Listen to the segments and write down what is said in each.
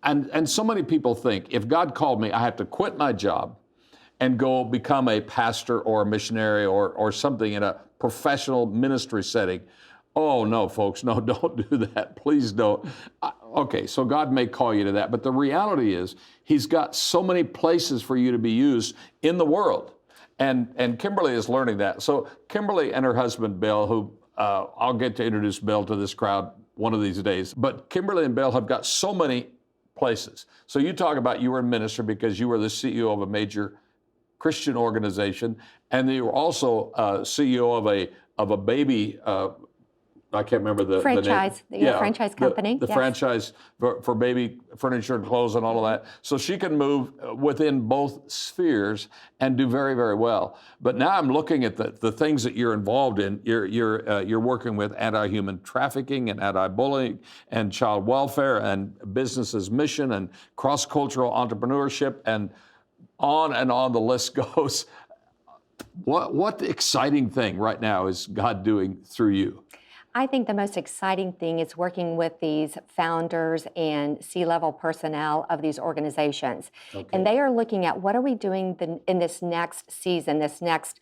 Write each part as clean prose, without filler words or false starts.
And so many people think if God called me, I have to quit my job and go become a pastor or a missionary or something in a professional ministry setting. Oh, no, folks, no, don't do that. Please don't. Okay, so God may call you to that, but the reality is He's got so many places for you to be used in the world. And Kimberly is learning that. So Kimberly and her husband, Bill, who I'll get to introduce Bill to this crowd one of these days, but Kimberly and Bill have got so many places. So you talk about you were a minister because you were the CEO of a major Christian organization, and you were also CEO of a baby. I can't remember the franchise, name. Yeah, franchise company. The yes. franchise for baby furniture and clothes and all of that. So she can move within both spheres and do very, very well. But now I'm looking at the things that you're involved in. You're working with anti-human trafficking and anti-bullying and child welfare and business's mission and cross-cultural entrepreneurship and on the list goes. What exciting thing right now is God doing through you? I think the most exciting thing is working with these founders and C-level personnel of these organizations. Okay. And they are looking at what are we doing in this next season, this next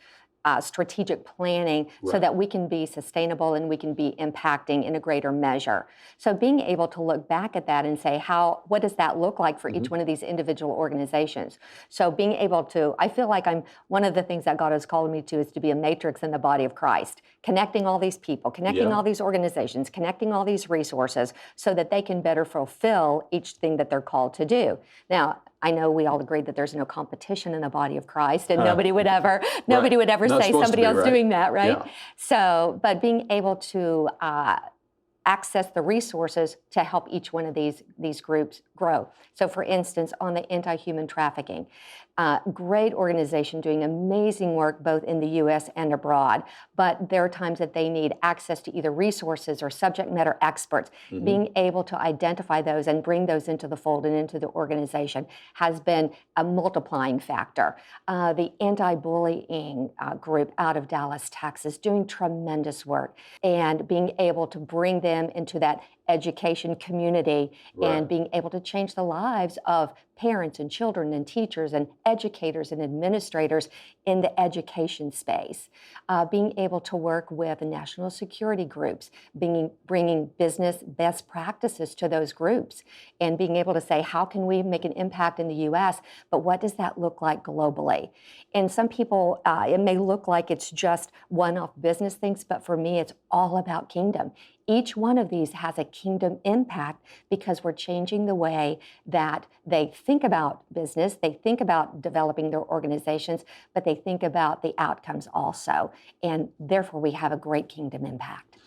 strategic planning, right, so that we can be sustainable and we can be impacting in a greater measure. So being able to look back at that and say, what does that look like for each one of these individual organizations? So being able to, I feel like one of the things that God has called me to is to be a matrix in the body of Christ, connecting all these people, connecting all these organizations, connecting all these resources so that they can better fulfill each thing that they're called to do. Now, I know we all agree that there's no competition in the body of Christ, and nobody would ever say somebody else doing that, right? Yeah. So, but being able to access the resources to help each one of these groups grow. So, for instance, on the anti-human trafficking, great organization doing amazing work both in the U.S. and abroad, but there are times that they need access to either resources or subject matter experts. Mm-hmm. Being able to identify those and bring those into the fold and into the organization has been a multiplying factor. The anti-bullying group out of Dallas, Texas, doing tremendous work, and being able to bring them into that education community, right, and being able to change the lives of parents and children and teachers and educators and administrators in the education space. Being able to work with national security groups, bringing business best practices to those groups, and being able to say, how can we make an impact in the U.S., but what does that look like globally? And some people, it may look like it's just one-off business things, but for me, it's all about kingdom. Each one of these has a kingdom impact because we're changing the way that they think about business, they think about developing their organizations, but they think about the outcomes also. And therefore, we have a great kingdom impact.